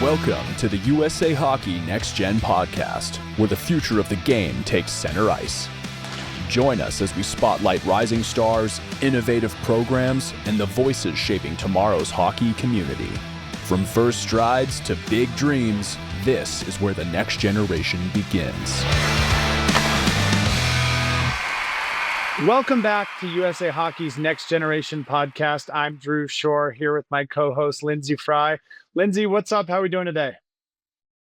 Welcome to the USA Hockey Next Gen podcast, where the future of the game takes center ice. Join us as we spotlight rising stars, innovative programs, and the voices shaping tomorrow's hockey community. From first strides to big dreams, this is where the next generation begins. Welcome back to USA Hockey's Next Generation podcast. I'm Drew Shoreand here with my co-host Lyndsey Fry. Lindsey, what's up? How are we doing today?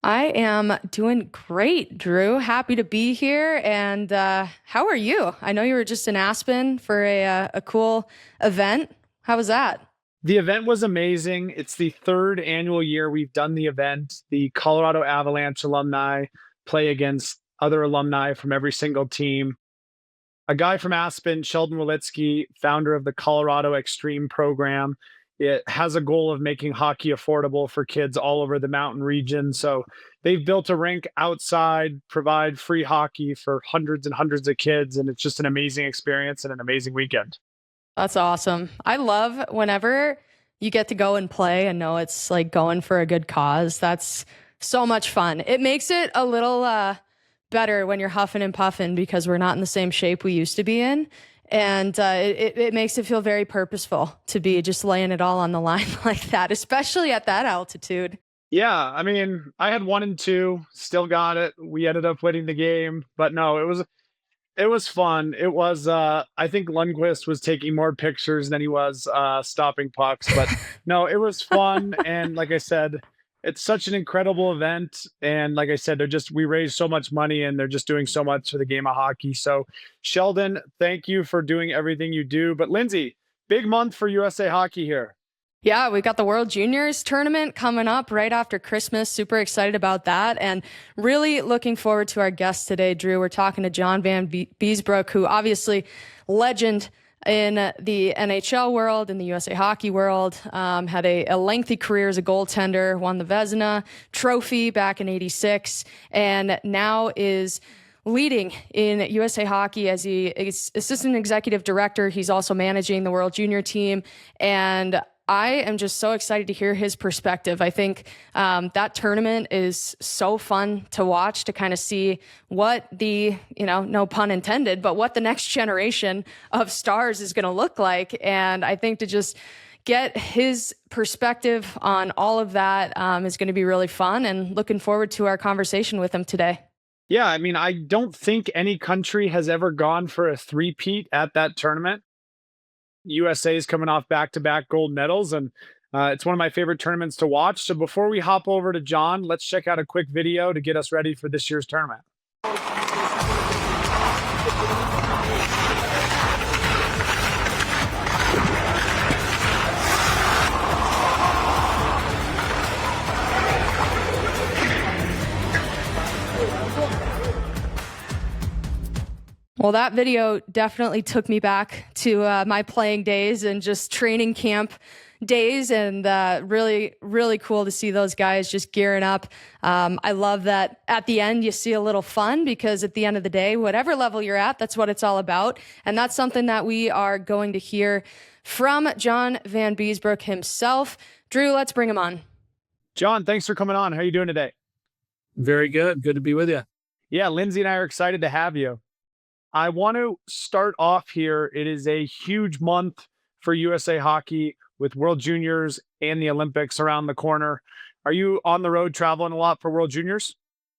I am doing great, Drew. Happy to be here. And how are you? I know you were just in Aspen for a cool event. How was that? The event was amazing. It's the third annual year we've done the event. The Colorado Avalanche alumni play against other alumni from every single team. A guy from Aspen, Sheldon Wolitsky, founder of the Colorado Extreme program, it has a goal of making hockey affordable for kids all over the mountain region. So they've built a rink outside, provide free hockey for hundreds and hundreds of kids. And it's just an amazing experience and an amazing weekend. That's awesome. I love whenever you get to go and play and know it's like going for a good cause. That's so much fun. It makes it a little better when you're huffing and puffing because we're not in the same shape we used to be in. And it makes it feel very purposeful to be just laying it all on the line like that, especially at that altitude. Yeah, I mean, I had 1 and 2, still got it. We ended up winning the game, but no, it was fun. It was, I think Lundqvist was taking more pictures than he was stopping pucks, but no, it was fun. And like I said, it's such an incredible event. And like I said, we raised so much money and they're just doing so much for the game of hockey. So Sheldon, thank you for doing everything you do. But Lindsey, big month for USA Hockey here. Yeah, we got the World Juniors tournament coming up right after Christmas. Super excited about that and really looking forward to our guest today, Drew. We're talking to John Vanbiesbrouck, who obviously legend in the NHL world, in the USA Hockey world, had a lengthy career as a goaltender, won the Vezina Trophy back in '86, and now is leading in USA Hockey as he is assistant executive director. He's also managing the World Junior team, and I am just so excited to hear his perspective. I think that tournament is so fun to watch, to kind of see what the, no pun intended, but what the next generation of stars is going to look like. And I think to just get his perspective on all of that is going to be really fun, and looking forward to our conversation with him today. Yeah, I mean, I don't think any country has ever gone for a three-peat at that tournament. USA is coming off back-to-back gold medals, and it's one of my favorite tournaments to watch. So before we hop over to John, let's check out a quick video to get us ready for this year's tournament. Well, that video definitely took me back to my playing days and just training camp days, and really, really cool to see those guys just gearing up. I love that at the end you see a little fun, because at the end of the day, whatever level you're at, that's what it's all about. And that's something that we are going to hear from John Vanbiesbrouck himself. Drew, let's bring him on. John, thanks for coming on. How are you doing today? Very good. Good to be with you. Yeah, Lindsey and I are excited to have you. I want to start off here. It is a huge month for USA Hockey with World Juniors and the Olympics around the corner. Are you on the road traveling a lot for World Juniors?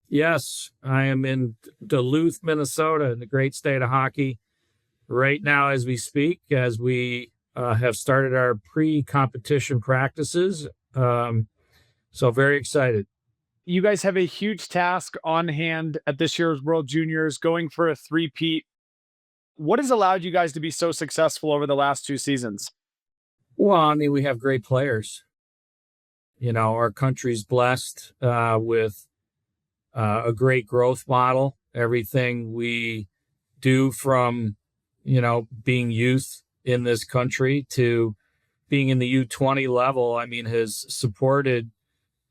Yes, I am in Duluth, Minnesota, in the great state of hockey right now as we speak, as we have started our pre-competition practices. So very excited. You guys have a huge task on hand at this year's World Juniors, going for a three-peat. What has allowed you guys to be so successful over the last 2 seasons? Well, I mean, we have great players. Our country's blessed with a great growth model. Everything we do from, being youth in this country to being in the U20 level, I mean, has supported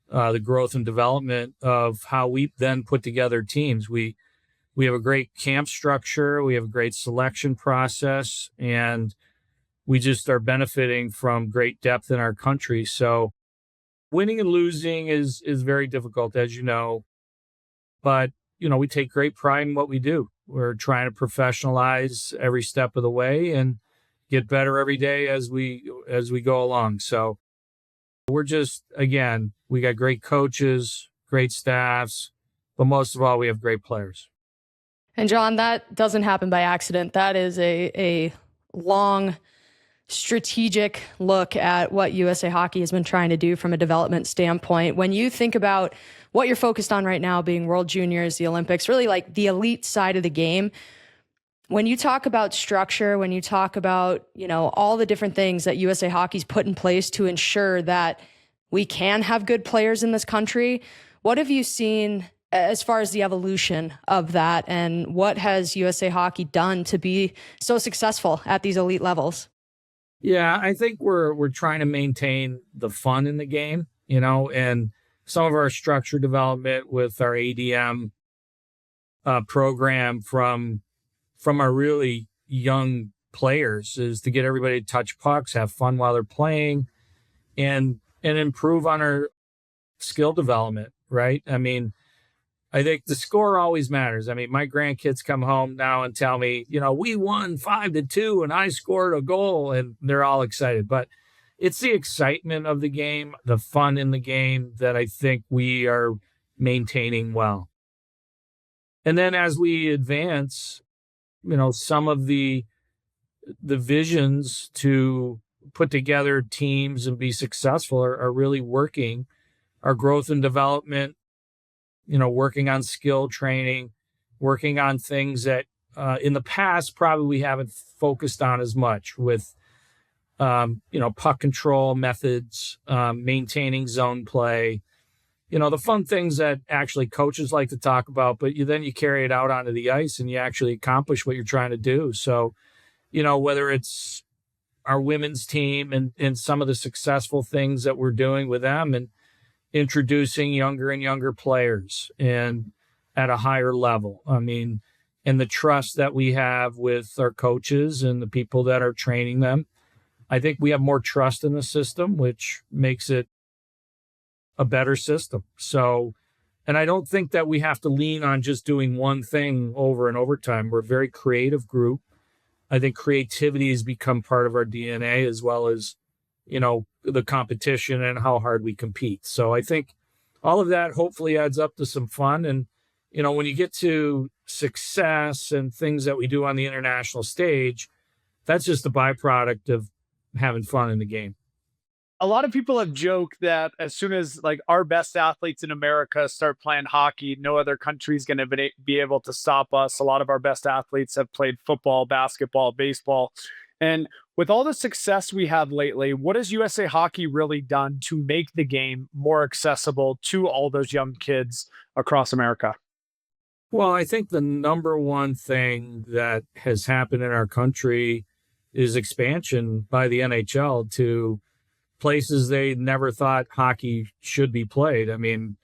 the growth and development of how we then put together teams. We have a great camp structure. We have a great selection process, and we just are benefiting from great depth in our country. So winning and losing is very difficult, as you know. But, we take great pride in what we do. We're trying to professionalize every step of the way and get better every day as we go along. So we're just, again, we got great coaches, great staffs, but most of all, we have great players. And John, that doesn't happen by accident. That is a long strategic look at what USA Hockey has been trying to do from a development standpoint. When you think about what you're focused on right now, being World Juniors, the Olympics, really like the elite side of the game, when you talk about structure, when you talk about, all the different things that USA Hockey's put in place to ensure that we can have good players in this country, what have you seen as far as the evolution of that, and what has USA Hockey done to be so successful at these elite levels? Yeah, I think we're trying to maintain the fun in the game, and some of our structure development with our ADM program from our really young players is to get everybody to touch pucks, have fun while they're playing, and improve on our skill development, right? I mean, I think the score always matters. I mean, my grandkids come home now and tell me, we won 5-2 and I scored a goal, and they're all excited. But it's the excitement of the game, the fun in the game that I think we are maintaining well. And then as we advance, some of the visions to put together teams and be successful are really working. Our growth and development, working on skill training, working on things that in the past probably we haven't focused on as much with, puck control methods, maintaining zone play, the fun things that actually coaches like to talk about, but then you carry it out onto the ice and you actually accomplish what you're trying to do. So, whether it's our women's team and some of the successful things that we're doing with them and introducing younger and younger players and at a higher level. I mean, and the trust that we have with our coaches and the people that are training them. I think we have more trust in the system, which makes it a better system. So, and I don't think that we have to lean on just doing one thing over and over time. We're a very creative group. I think creativity has become part of our DNA, as well as, the competition and how hard we compete. So I think all of that hopefully adds up to some fun. And, when you get to success and things that we do on the international stage, that's just a byproduct of having fun in the game. A lot of people have joked that as soon as our best athletes in America start playing hockey, no other country is going to be able to stop us. A lot of our best athletes have played football, basketball, baseball. And with all the success we have lately, what has USA Hockey really done to make the game more accessible to all those young kids across America? Well, I think the number one thing that has happened in our country is expansion by the NHL to places they never thought hockey should be played. I mean,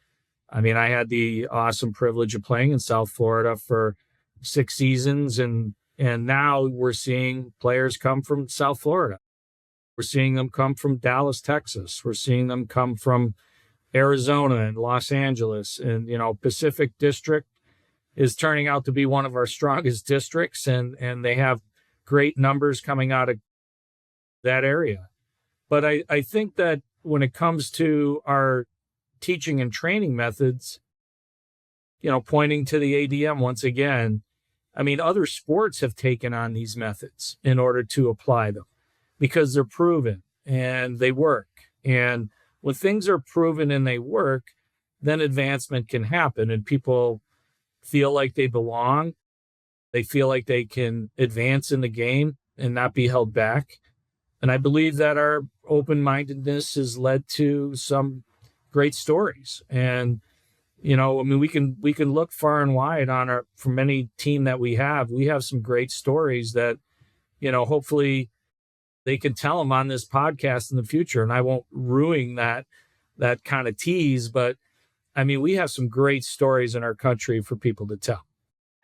I had the awesome privilege of playing in South Florida for 6 seasons, and now we're seeing players come from South Florida. We're seeing them come from Dallas, Texas. We're seeing them come from Arizona and Los Angeles, and Pacific District is turning out to be one of our strongest districts, and they have great numbers coming out of that area. But I think that when it comes to our teaching and training methods, pointing to the ADM once again, I mean, other sports have taken on these methods in order to apply them because they're proven and they work. And when things are proven and they work, then advancement can happen and people feel like they belong. They feel like they can advance in the game and not be held back. And I believe that our open-mindedness has led to some great stories. And, we can look far and wide from any team that we have. We have some great stories that, hopefully they can tell them on this podcast in the future. And I won't ruin that kind of tease, but we have some great stories in our country for people to tell.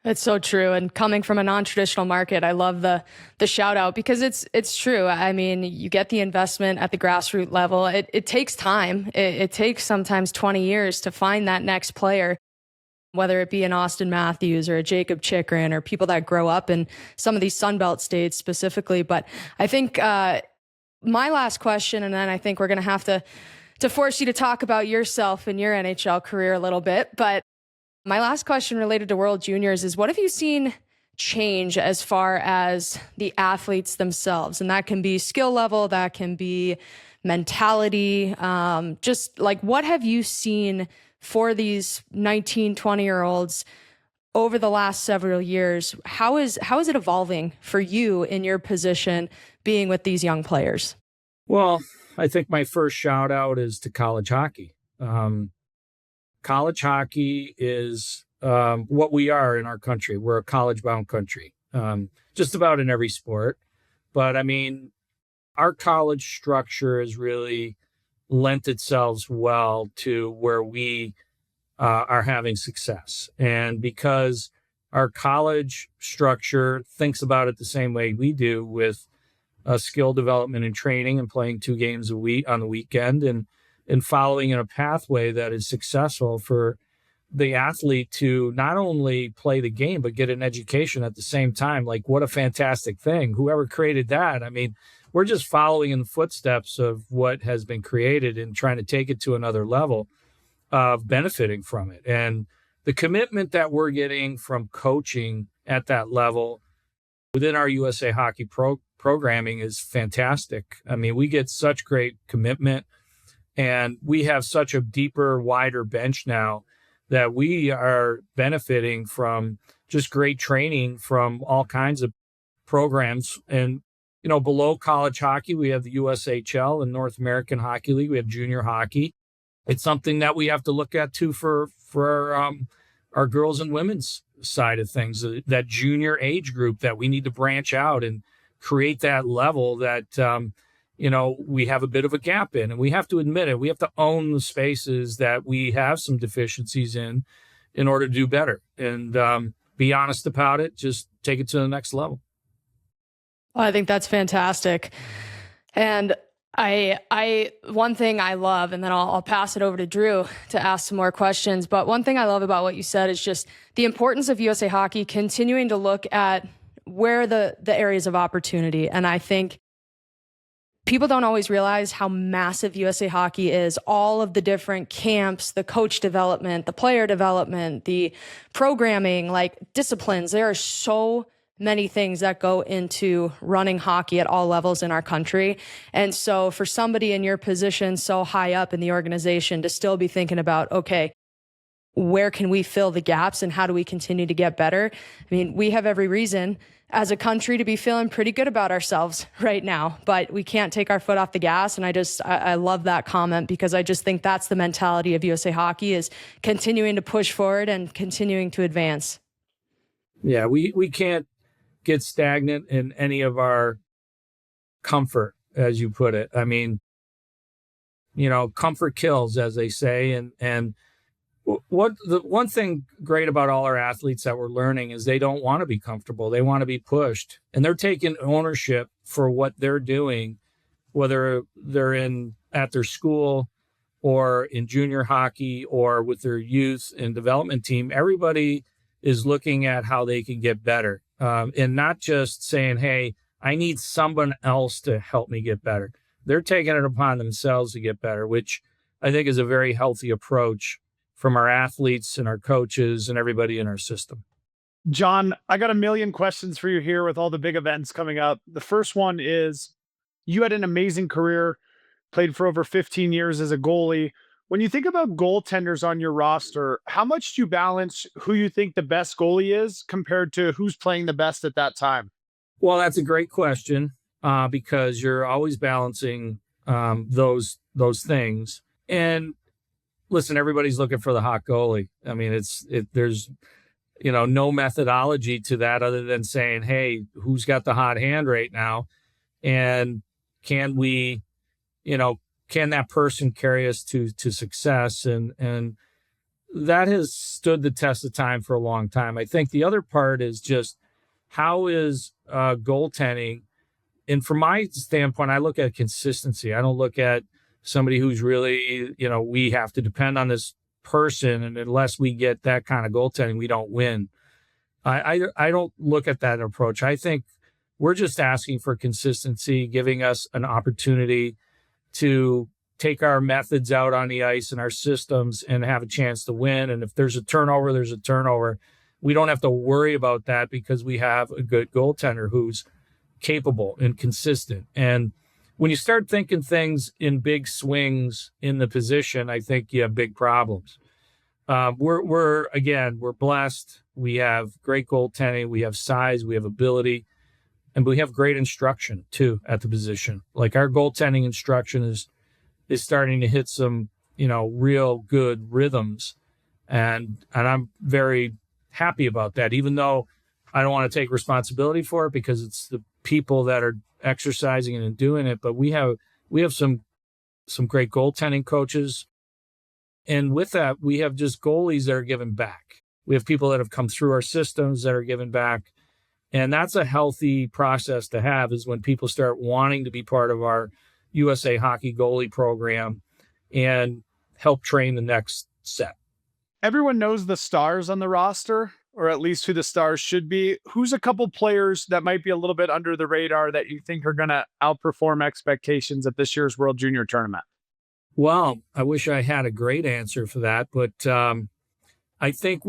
It's so true. And coming from a non-traditional market, I love the shout out because it's true. I mean, you get the investment at the grassroots level. It takes time. It takes sometimes 20 years to find that next player, whether it be an Austin Matthews or a Jacob Chikrin or people that grow up in some of these Sunbelt states specifically. But I think my last question, and then I think we're going to have to force you to talk about yourself and your NHL career a little bit. But my last question related to World Juniors is, what have you seen change as far as the athletes themselves? And that can be skill level, that can be mentality. Just like, what have you seen for these 19, 20-year-olds over the last several years? How is it evolving for you in your position being with these young players? Well, I think my first shout out is to college hockey. College hockey is what we are in our country. We're a college-bound country, just about in every sport. But I mean, our college structure has really lent itself well to where we are having success. And because our college structure thinks about it the same way we do, with skill development and training and playing 2 games a week on the weekend, and following in a pathway that is successful for the athlete to not only play the game, but get an education at the same time. Like, what a fantastic thing. Whoever created that. I mean, we're just following in the footsteps of what has been created and trying to take it to another level of benefiting from it. And the commitment that we're getting from coaching at that level within our USA Hockey programming is fantastic. I mean, we get such great commitment. And we have such a deeper, wider bench now that we are benefiting from just great training from all kinds of programs. And, you know, below college hockey, we have the USHL and North American Hockey League. We have junior hockey. It's something that we have to look at, too, for our girls and women's side of things, that junior age group that we need to branch out and create that level that we have a bit of a gap in, and we have to admit it. We have to own the spaces that we have some deficiencies in order to do better, and be honest about it. Just take it to the next level. Well, I think that's fantastic. And I one thing I love, and then I'll pass it over to Drew to ask some more questions. But one thing I love about what you said is just the importance of USA Hockey continuing to look at where the areas of opportunity. And I think people don't always realize how massive USA Hockey is. All of the different camps, the coach development, the player development, the programming, like disciplines. There are so many things that go into running hockey at all levels in our country. And so for somebody in your position so high up in the organization to still be thinking about, okay, where can we fill the gaps and how do we continue to get better? I mean, we have every reason as a country to be feeling pretty good about ourselves right now, but we can't take our foot off the gas. And I love that comment, because I just think that's the mentality of USA Hockey, is continuing to push forward and continuing to advance. Yeah, we can't get stagnant in any of our comfort, as you put it. I mean, comfort kills, as they say. And the one thing great about all our athletes that we're learning is they don't want to be comfortable. They want to be pushed, and they're taking ownership for what they're doing, whether they're at their school or in junior hockey or with their youth and development team. Everybody is looking at how they can get better, and not just saying, hey, I need someone else to help me get better. They're taking it upon themselves to get better, which I think is a very healthy approach from our athletes and our coaches and everybody in our system. John, I got a million questions for you here with all the big events coming up. The first one is, you had an amazing career, played for over 15 years as a goalie. When you think about goaltenders on your roster, how much do you balance who you think the best goalie is compared to who's playing the best at that time? Well, that's a great question, because you're always balancing those things. And listen, everybody's looking for the hot goalie. I mean, there's no methodology to that other than saying, hey, who's got the hot hand right now? And can that person carry us to success? And that has stood the test of time for a long time. I think the other part is just how is goaltending. And from my standpoint, I look at consistency. I don't look at somebody who's really, we have to depend on this person, and unless we get that kind of goaltending, we don't win. I don't look at that approach. I think we're just asking for consistency, giving us an opportunity to take our methods out on the ice and our systems and have a chance to win. And if there's a turnover, there's a turnover. We don't have to worry about that because we have a good goaltender who's capable and consistent. And when you start thinking things in big swings in the position, I think you have big problems. We're blessed. We have great goaltending. We have size. We have ability. And we have great instruction, too, at the position. Like our goaltending instruction is starting to hit some, real good rhythms. And I'm very happy about that, even though I don't want to take responsibility for it because it's the people that are exercising it and doing it. But we have some great goaltending coaches. And with that, we have just goalies that are giving back. We have people that have come through our systems that are giving back. And that's a healthy process to have, is when people start wanting to be part of our USA Hockey goalie program and help train the next set. Everyone knows the stars on the roster, or at least who the stars should be. Who's a couple players that might be a little bit under the radar that you think are going to outperform expectations at this year's World Junior Tournament? Well, I wish I had a great answer for that, but I think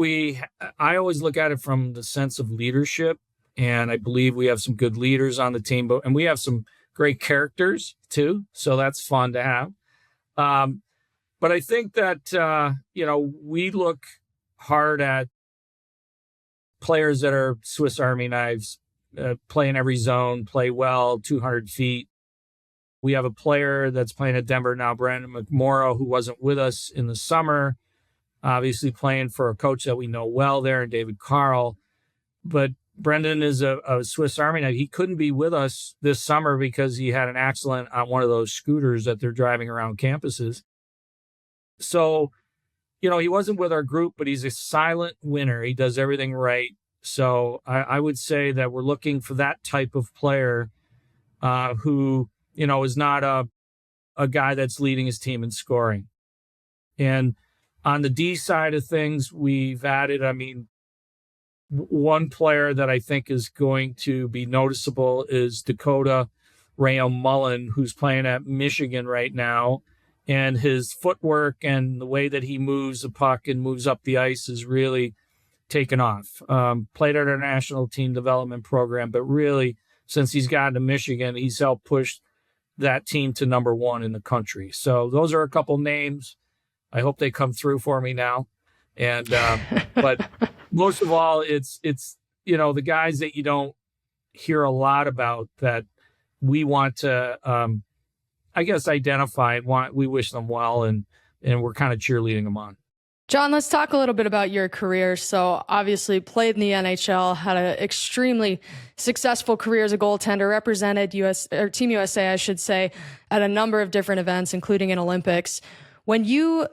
I always look at it from the sense of leadership, and I believe we have some good leaders on the team, and we have some great characters too, so that's fun to have. But I think that, we look hard at players that are Swiss Army knives, play in every zone, play well, 200 feet. We have a player that's playing at Denver now, Brandon McMorrow, who wasn't with us in the summer, obviously playing for a coach that we know well there, and David Carle. But Brendan is a Swiss Army knife. He couldn't be with us this summer because he had an accident on one of those scooters that they're driving around campuses. So, he wasn't with our group, but he's a silent winner. He does everything right. So I would say that we're looking for that type of player who, is not a guy that's leading his team in scoring. And on the D side of things, we've added, one player that I think is going to be noticeable is Dakota Rayo Mullen, who's playing at Michigan right now. And his footwork and the way that he moves the puck and moves up the ice is really taken off. Played at our national team development program, but really, since he's gotten to Michigan, he's helped push that team to number one in the country. So those are a couple names. I hope they come through for me now. And but most of all, it's the guys that you don't hear a lot about that we want to identify and we wish them well, and we're kind of cheerleading them on. John, let's talk a little bit about your career. So obviously played in the NHL, had an extremely successful career as a goaltender, represented Team USA, I should say, at a number of different events, including in Olympics. When you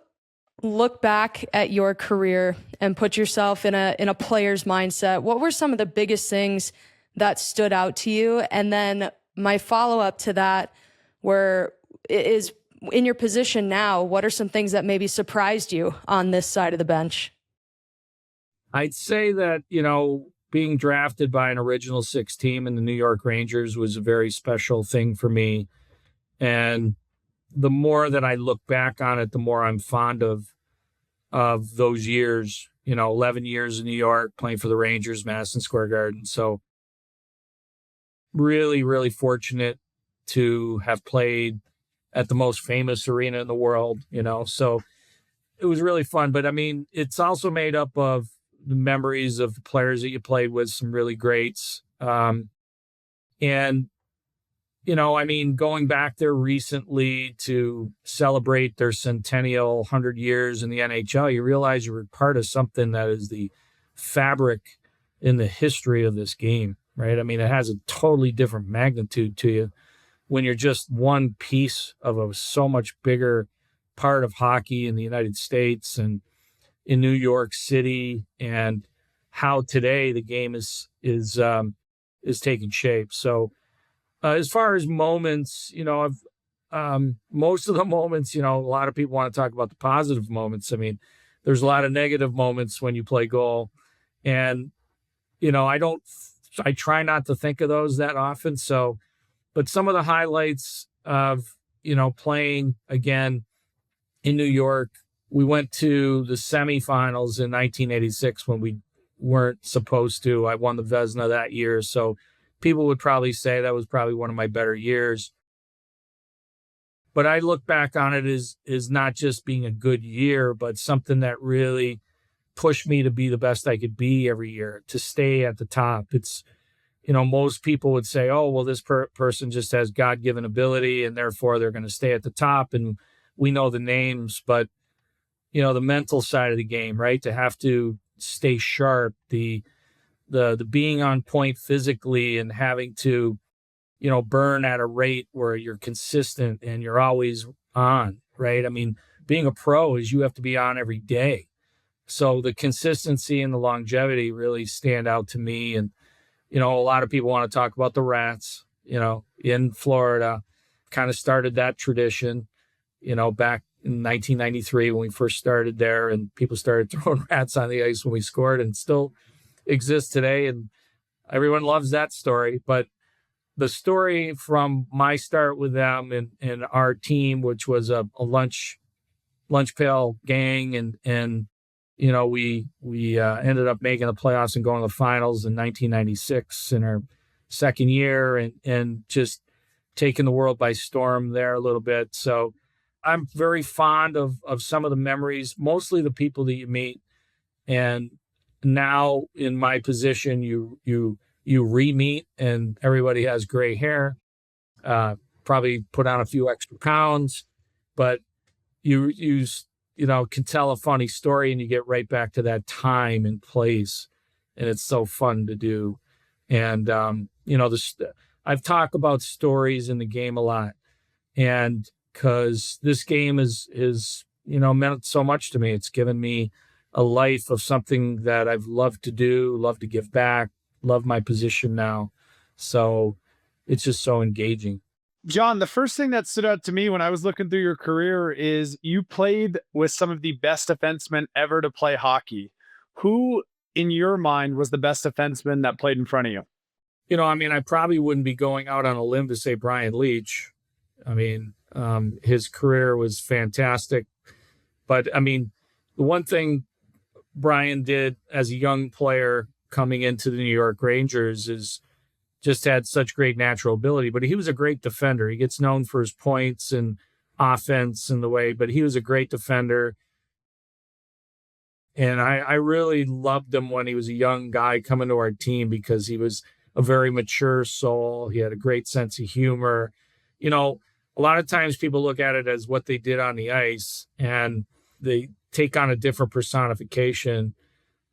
look back at your career and put yourself in a player's mindset, what were some of the biggest things that stood out to you? And then my follow-up to that is in your position now, what are some things that maybe surprised you on this side of the bench? I'd say that, being drafted by an original six team in the New York Rangers was a very special thing for me. And the more that I look back on it, the more I'm fond of those years, 11 years in New York, playing for the Rangers, Madison Square Garden. So really, really fortunate to have played at the most famous arena in the world, so it was really fun. But it's also made up of the memories of the players that you played with, some really greats. And, going back there recently to celebrate their centennial 100 years in the NHL, you realize you were part of something that is the fabric in the history of this game, right? It has a totally different magnitude to you when you're just one piece of a so much bigger part of hockey in the United States. And in New York City and how today the game is taking shape. So as far as moments, most of the moments, a lot of people want to talk about the positive moments. I mean, there's a lot of negative moments when you play goal, and I try not to think of those that often. So, but some of the highlights of playing again in New York, we went to the semifinals in 1986 when we weren't supposed to. I won the Vezina that year, so people would probably say that was probably one of my better years. But I look back on it as not just being a good year, but something that really pushed me to be the best I could be every year, to stay at the top. It's, most people would say, oh, well, this person just has God-given ability and therefore they're going to stay at the top. And we know the names, but, the mental side of the game, right? To have to stay sharp, the being on point physically and having to, burn at a rate where you're consistent and you're always on, right? I mean, being a pro is you have to be on every day. So the consistency and the longevity really stand out to me. And, a lot of people want to talk about the Rats, in Florida, kind of started that tradition, back in 1993 when we first started there, and people started throwing rats on the ice when we scored, and still exists today. And everyone loves that story. But the story from my start with them and our team, which was a lunch pail gang, and we ended up making the playoffs and going to the finals in 1996 in our second year, and just taking the world by storm there a little bit. So I'm very fond of some of the memories, mostly the people that you meet. And now in my position, you re-meet and everybody has gray hair, probably put on a few extra pounds, but you can tell a funny story and you get right back to that time and place. And it's so fun to do. And, I've talked about stories in the game a lot, and because this game is meant so much to me. It's given me a life of something that I've loved to do, love to give back, love my position now. So it's just so engaging. John, the first thing that stood out to me when I was looking through your career is you played with some of the best defensemen ever to play hockey. Who, in your mind, was the best defenseman that played in front of you? I probably wouldn't be going out on a limb to say Brian Leach. His career was fantastic. But, the one thing Brian did as a young player coming into the New York Rangers is just had such great natural ability. But he was a great defender. He gets known for his points and offense and the way, but he was a great defender. And I really loved him when he was a young guy coming to our team, because he was a very mature soul. He had a great sense of humor. A lot of times people look at it as what they did on the ice, and they take on a different personification.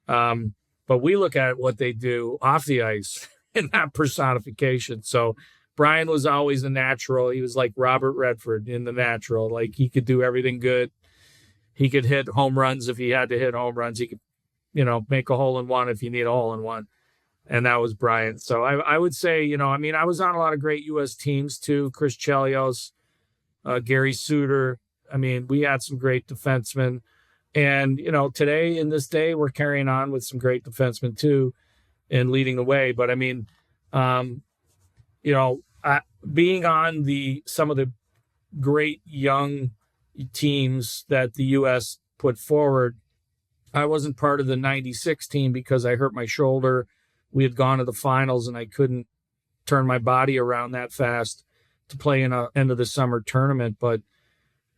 But we look at what they do off the ice in that personification. So Brian was always a natural. He was like Robert Redford in The Natural. Like, he could do everything good. He could hit home runs if he had to hit home runs. He could, make a hole in one if you need a hole in one. And that was Brian. So I would say, I was on a lot of great U.S. teams too. Chris Chelios, Gary Suter. We had some great defensemen. And, today, in this day, we're carrying on with some great defensemen too and leading the way. But being on some of the great young teams that the U.S. put forward, I wasn't part of the 96 team because I hurt my shoulder. We had gone to the finals and I couldn't turn my body around that fast to play in a end of the summer tournament. But,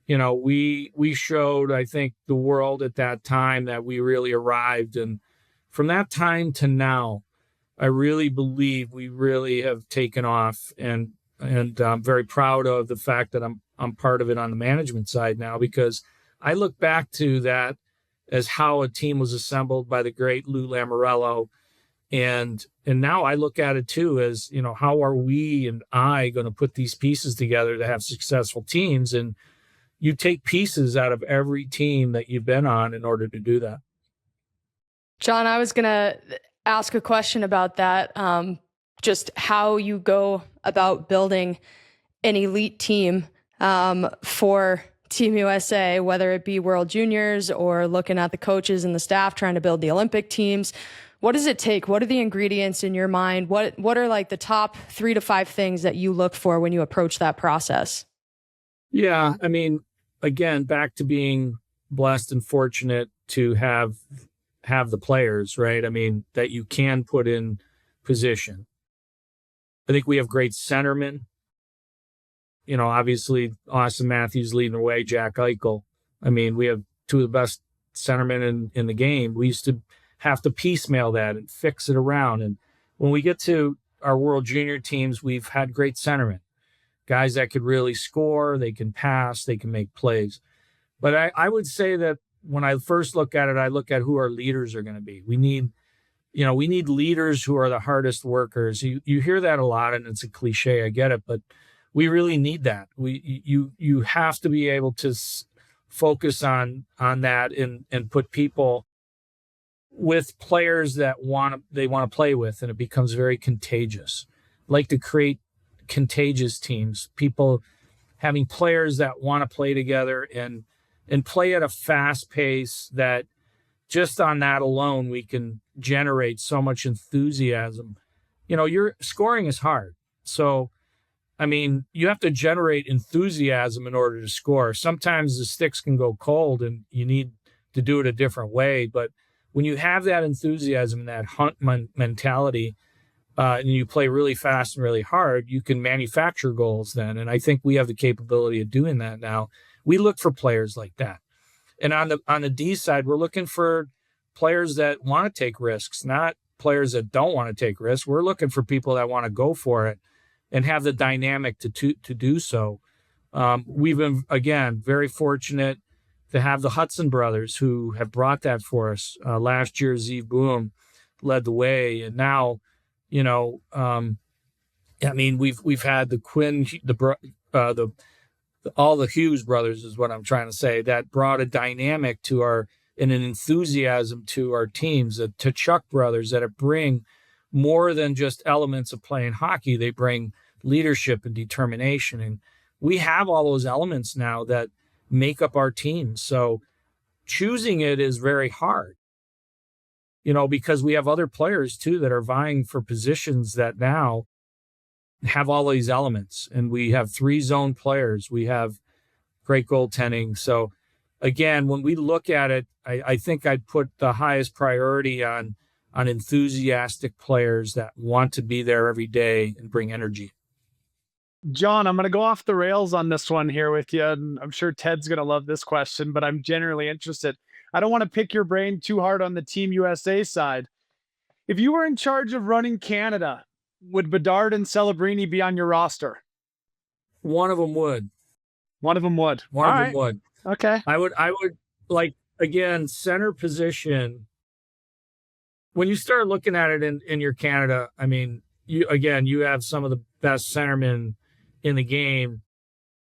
we showed, I think, the world at that time that we really arrived. And from that time to now, I really believe we really have taken off, and I'm very proud of the fact that I'm part of it on the management side now, because I look back to that as how a team was assembled by the great Lou Lamoriello. And now I look at it too as, how are we and I going to put these pieces together to have successful teams? And, you take pieces out of every team that you've been on in order to do that. John, I was going to ask a question about that. Just how you go about building an elite team for Team USA, whether it be World Juniors or looking at the coaches and the staff trying to build the Olympic teams. What does it take? What are the ingredients in your mind? What are like the top 3 to 5 things that you look for when you approach that process? Yeah, I mean, again, back to being blessed and fortunate to have the players, right? I mean, that you can put in position. I think we have great centermen. You know, obviously, Austin Matthews leading the way, Jack Eichel. I mean, we have 2 of the best centermen in the game. We used to have to piecemeal that and fix it around. And when we get to our World Junior teams, we've had great centermen, guys that could really score, they can pass, they can make plays. But I would say that when I first look at it, I look at who our leaders are going to be. We need leaders who are the hardest workers. You hear that a lot, and it's a cliche, I get it, but we really need that. You have to be able to focus on that and put people with players that they want to play with, and it becomes very contagious. I like to create contagious teams, people having players that want to play together and play at a fast pace that just on that alone, we can generate so much enthusiasm. You know, your scoring is hard. So, I mean, you have to generate enthusiasm in order to score. Sometimes the sticks can go cold and you need to do it a different way. But when you have that enthusiasm and that hunt mentality, and you play really fast and really hard, you can manufacture goals then. And I think we have the capability of doing that now. We look for players like that. And on the D side, we're looking for players that want to take risks, not players that don't want to take risks. We're looking for people that want to go for it and have the dynamic to do so. We've been, again, very fortunate to have the Hudson brothers who have brought that for us. Last year, Zeev Boom led the way, and now, you know, I mean, we've had the Quinn, all the Hughes brothers is what I'm trying to say, that brought a dynamic to and an enthusiasm to our teams. To Chuck brothers that bring more than just elements of playing hockey. They bring leadership and determination, and we have all those elements now that make up our team. So choosing it is very hard, you know, because we have other players too that are vying for positions that now have all these elements. And we have 3 zone players. We have great goaltending. So again, when we look at it, I think I'd put the highest priority on enthusiastic players that want to be there every day and bring energy. John, I'm going to go off the rails on this one here with you. And I'm sure Ted's going to love this question, but I'm generally interested. I don't want to pick your brain too hard on the Team USA side. If you were in charge of running Canada, would Bedard and Celebrini be on your roster? One of them would. One of them would. One of them would. Okay. I would like, again, center position. When you start looking at it in your Canada, I mean, you have some of the best centermen in the game.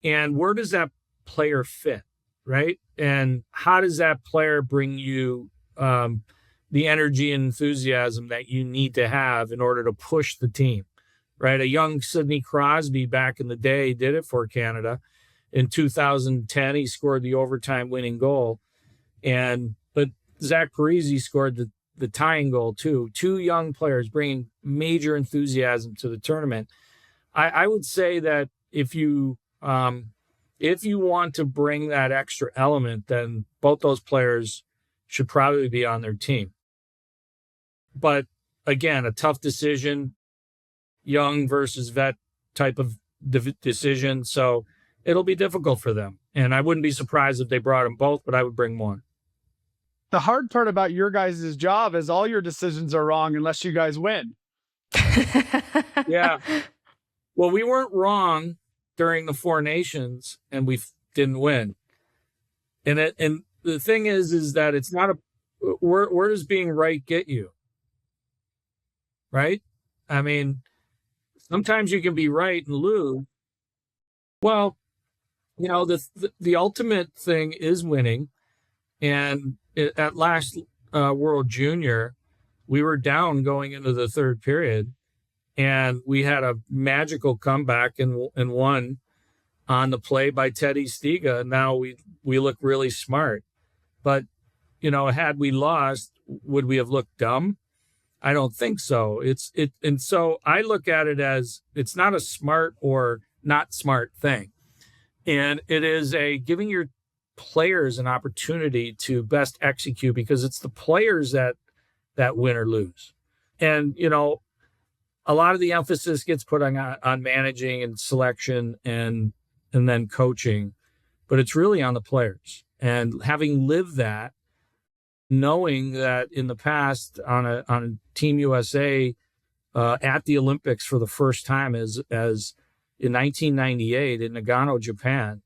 And where does that player fit, right? And how does that player bring you the energy and enthusiasm that you need to have in order to push the team, right? A young Sidney Crosby back in the day did it for Canada. In 2010, he scored the overtime winning goal. But Zach Parise scored the tying goal too. 2 young players bringing major enthusiasm to the tournament. I would say that if you want to bring that extra element, then both those players should probably be on their team. But again, a tough decision, young versus vet type of decision. So it'll be difficult for them. And I wouldn't be surprised if they brought them both, but I would bring one. The hard part about your guys' job is all your decisions are wrong unless you guys win. Yeah. Well, we weren't wrong during the 4 Nations, and we didn't win. And the thing is that it's not where does being right get you? Right? I mean, sometimes you can be right and lose. Well, The ultimate thing is winning. And at last World Junior, we were down going into the third period, and we had a magical comeback and won on the play by Teddy Stiga. Now we look really smart. But, had we lost, would we have looked dumb? I don't think so. And so I look at it as it's not a smart or not smart thing. And it is giving your players an opportunity to best execute, because it's the players that win or lose. And, a lot of the emphasis gets put on managing and selection and then coaching, but it's really on the players. And having lived that, knowing that in the past on a Team USA at the Olympics for the first time as in 1998 in Nagano, Japan,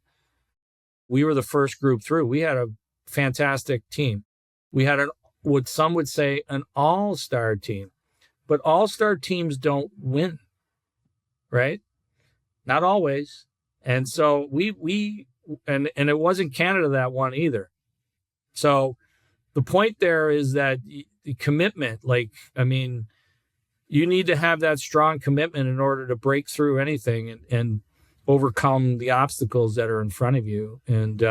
we were the first group through. We had a fantastic team. We had what some would say an all-star team, but all-star teams don't win, right? Not always. And so and it wasn't Canada that won either. So the point there is that the commitment, you need to have that strong commitment in order to break through anything and overcome the obstacles that are in front of you. And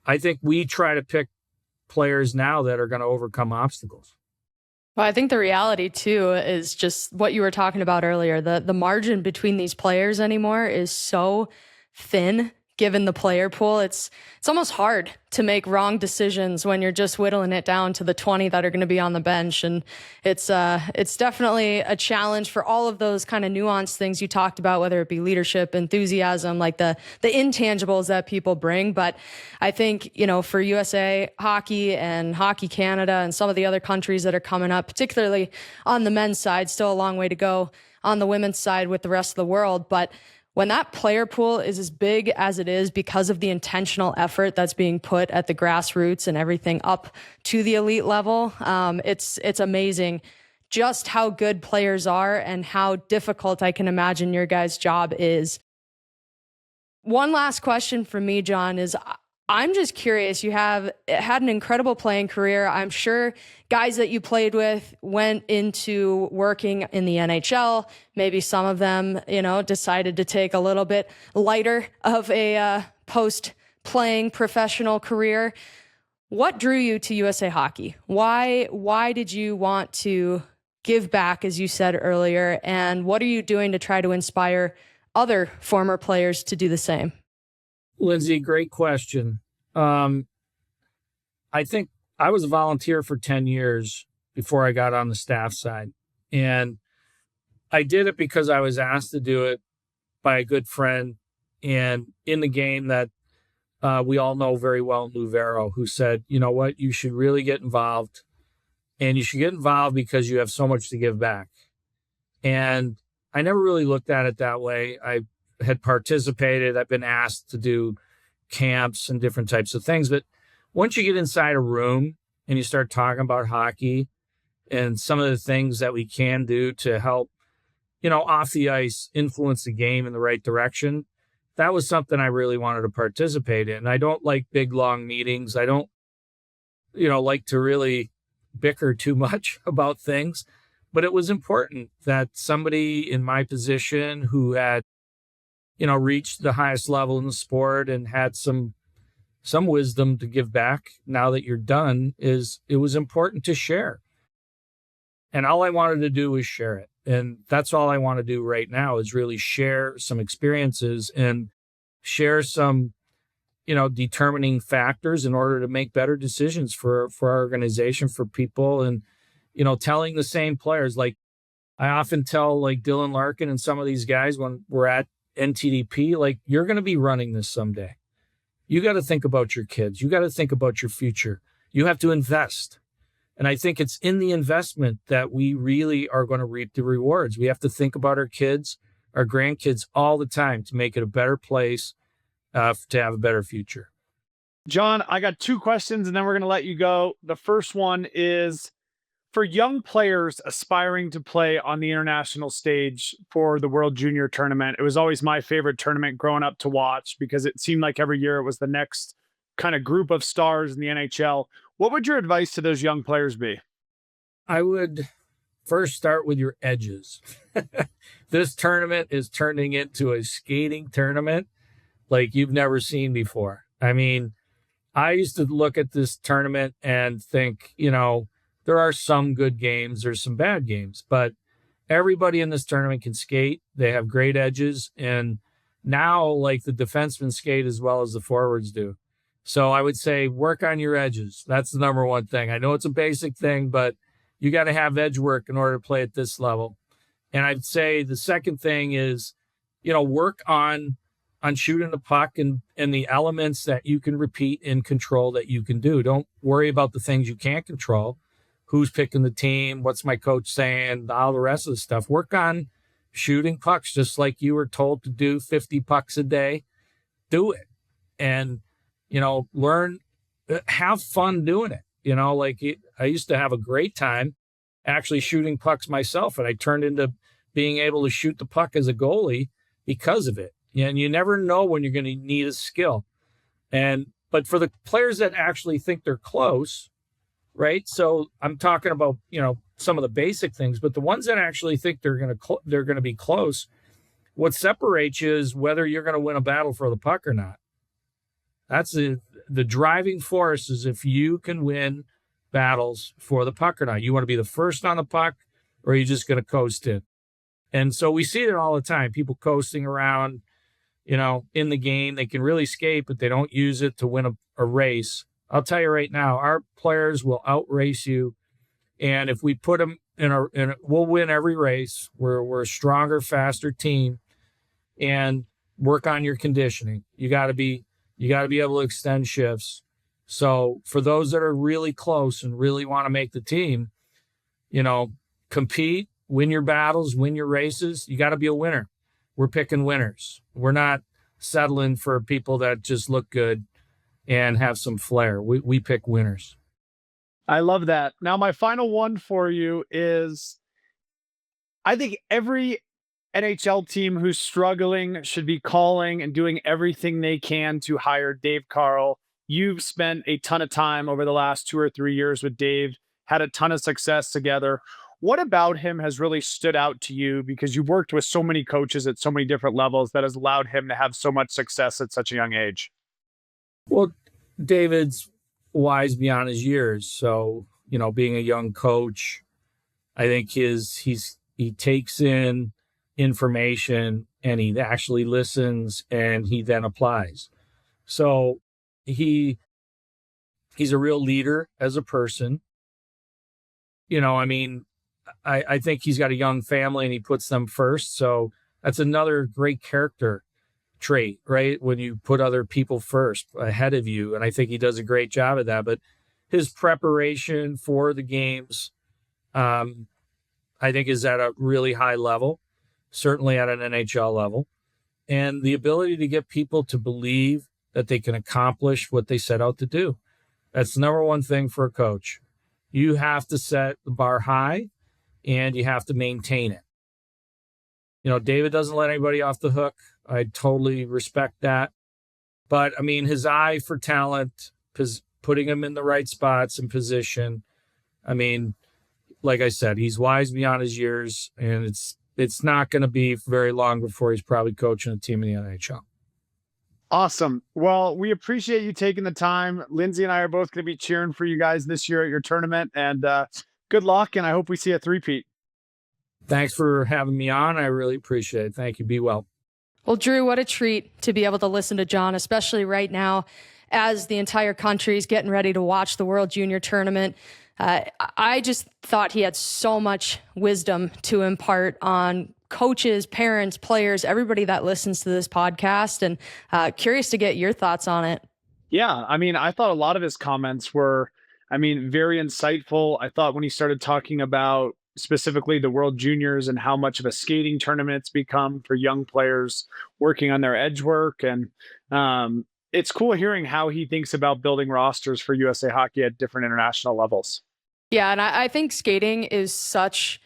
I think we try to pick players now that are going to overcome obstacles. Well, I think the reality too is just what you were talking about earlier. The margin between these players anymore is so thin. Given the player pool, it's almost hard to make wrong decisions when you're just whittling it down to the 20 that are going to be on the bench. And it's definitely a challenge for all of those kind of nuanced things you talked about, whether it be leadership, enthusiasm, like the intangibles that people bring. But I think, for USA Hockey and Hockey Canada and some of the other countries that are coming up, particularly on the men's side, still a long way to go on the women's side with the rest of the world. But when that player pool is as big as it is because of the intentional effort that's being put at the grassroots and everything up to the elite level, it's amazing just how good players are and how difficult I can imagine your guys' job is. One last question from me, John, is I'm just curious. You have had an incredible playing career. I'm sure guys that you played with went into working in the NHL. Maybe some of them, decided to take a little bit lighter of a post-playing professional career. What drew you to USA Hockey? Why did you want to give back, as you said earlier? And what are you doing to try to inspire other former players to do the same? Lindsey, great question. I think I was a volunteer for 10 years before I got on the staff side. And I did it because I was asked to do it by a good friend and in the game that we all know very well, Lou Vero, who said, you know what, you should really get involved. And you should get involved because you have so much to give back. And I never really looked at it that way. I had participated. I've been asked to do camps and different types of things. But once you get inside a room and you start talking about hockey and some of the things that we can do to help, off the ice, influence the game in the right direction, that was something I really wanted to participate in. I don't like big, long meetings. I don't, like to really bicker too much about things. But it was important that somebody in my position who had, reached the highest level in the sport and had some wisdom to give back now that you're done, it was important to share. And all I wanted to do was share it. And that's all I want to do right now is really share some experiences and share some, determining factors in order to make better decisions for our organization, for people. And, telling the same players, like I often tell like Dylan Larkin and some of these guys when we're at NTDP, like, you're going to be running this someday. You got to think about your kids. You got to think about your future. You have to invest. And I think it's in the investment that we really are going to reap the rewards. We have to think about our kids, our grandkids all the time to make it a better place, to have a better future. John, I got two questions and then we're going to let you go. The first one is, For young players aspiring to play on the international stage for the World Junior Tournament, it was always my favorite tournament growing up to watch because it seemed like every year it was the next kind of group of stars in the NHL. What would your advice to those young players be? I would first start with your edges. This tournament is turning into a skating tournament like you've never seen before. I mean, I used to look at this tournament and think, there are some good games, there's some bad games, but everybody in this tournament can skate. They have great edges. And now, like, the defensemen skate as well as the forwards do. So I would say work on your edges. That's the number one thing. I know it's a basic thing, but you got to have edge work in order to play at this level. And I'd say the second thing is, work on shooting the puck and the elements that you can repeat and control that you can do. Don't worry about the things you can't control. Who's picking the team? What's my coach saying? All the rest of the stuff. Work on shooting pucks just like you were told to do 50 pucks a day. Do it. And, learn, have fun doing it. I used to have a great time actually shooting pucks myself, and I turned into being able to shoot the puck as a goalie because of it. And you never know when you're going to need a skill. But for the players that actually think they're close, right? So I'm talking about, some of the basic things, but the ones that actually think they're going to be close, what separates you is whether you're going to win a battle for the puck or not. That's the driving force is if you can win battles for the puck or not. You want to be the first on the puck, or are you just going to coast in? And so we see it all the time. People coasting around, in the game. They can really skate, but they don't use it to win a race. I'll tell you right now, our players will outrace you. And if we put them we'll win every race. We're a stronger, faster team, and work on your conditioning. You got to be able to extend shifts. So for those that are really close and really want to make the team, compete, win your battles, win your races. You got to be a winner. We're picking winners. We're not settling for people that just look good and have some flair. We pick winners. I love that. Now, my final one for you is I think every NHL team who's struggling should be calling and doing everything they can to hire Dave Carle. You've spent a ton of time over the last 2 or 3 years with Dave, had a ton of success together. What about him has really stood out to you because you've worked with so many coaches at so many different levels that has allowed him to have so much success at such a young age? Well, David's wise beyond his years. So, being a young coach, I think he takes in information and he actually listens and he then applies. So he's a real leader as a person. I think he's got a young family and he puts them first. So that's another great character trait, right? When you put other people first ahead of you. And I think he does a great job of that. But his preparation for the games, I think is at a really high level, certainly at an NHL level. And the ability to get people to believe that they can accomplish what they set out to do. That's the number one thing for a coach. You have to set the bar high and you have to maintain it. David doesn't let anybody off the hook. I totally respect that. But his eye for talent, putting him in the right spots and position. Like I said, he's wise beyond his years, and it's not going to be very long before he's probably coaching a team in the NHL. Awesome. Well, we appreciate you taking the time. Lindsey and I are both going to be cheering for you guys this year at your tournament, and good luck. And I hope we see a three-peat. Thanks for having me on. I really appreciate it. Thank you. Be well. Well, Drew, what a treat to be able to listen to John, especially right now as the entire country is getting ready to watch the World Junior Tournament. I just thought he had so much wisdom to impart on coaches, parents, players, everybody that listens to this podcast, and curious to get your thoughts on it. Yeah, I thought a lot of his comments were, very insightful. I thought when he started talking about specifically the World Juniors and how much of a skating tournament it's become for young players working on their edge work. And it's cool hearing how he thinks about building rosters for USA Hockey at different international levels. Yeah, and I think skating is such,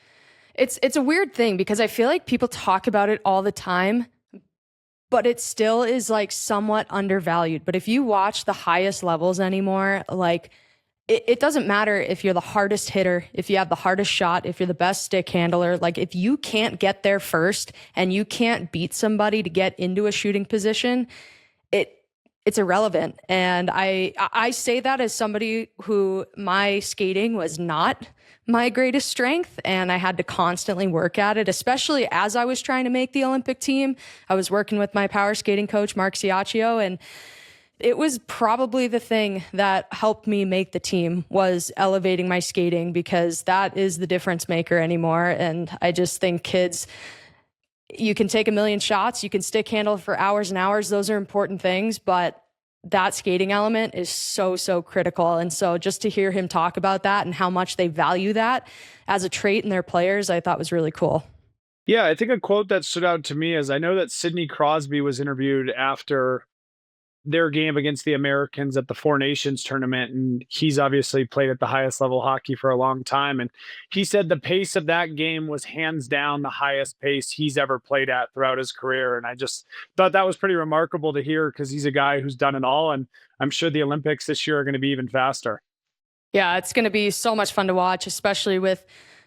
it's a weird thing because I feel like people talk about it all the time, but it still is like somewhat undervalued. But if you watch the highest levels anymore, like it doesn't matter if you're the hardest hitter, if you have the hardest shot, if you're the best stick handler, like if you can't get there first and you can't beat somebody to get into a shooting position, it's irrelevant. And I say that as somebody who my skating was not my greatest strength, and I had to constantly work at it, especially as I was trying to make the Olympic team. I was working with my power skating coach, Mark Ciaccio, and it was probably the thing that helped me make the team was elevating my skating, because that is the difference maker anymore. And I just think kids, you can take a million shots, you can stick handle for hours and hours. Those are important things, but that skating element is so, so critical. And so just to hear him talk about that and how much they value that as a trait in their players, I thought was really cool. Yeah, I think a quote that stood out to me is, I know that Sidney Crosby was interviewed after their game against the Americans at the Four Nations tournament, and he's obviously played at the highest level hockey for a long time, and he said the pace of that game was hands down the highest pace he's ever played at throughout his career. And I just thought that was pretty remarkable to hear, because he's a guy who's done it all, and I'm sure the Olympics this year are going to be even faster. Yeah, it's going to be so much fun to watch, especially with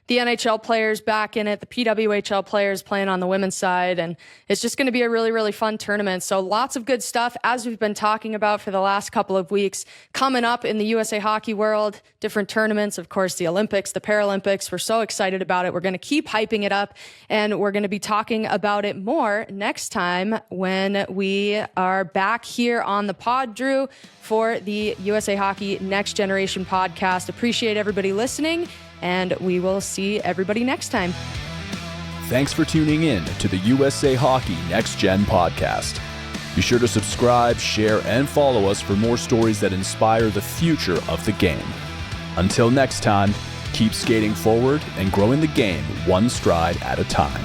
the NHL players back in it, the PWHL players playing on the women's side, and it's just going to be a really, really fun tournament. So lots of good stuff, as we've been talking about for the last couple of weeks, coming up in the USA Hockey world, different tournaments, of course, the Olympics, the Paralympics. We're so excited about it. We're going to keep hyping it up, and we're going to be talking about it more next time when we are back here on the pod, Drew, for the USA Hockey Next Generation podcast. Appreciate everybody listening, and we will see everybody next time. Thanks for tuning in to the USA Hockey Next Gen podcast. Be sure to subscribe, share, and follow us for more stories that inspire the future of the game. Until next time, keep skating forward and growing the game one stride at a time.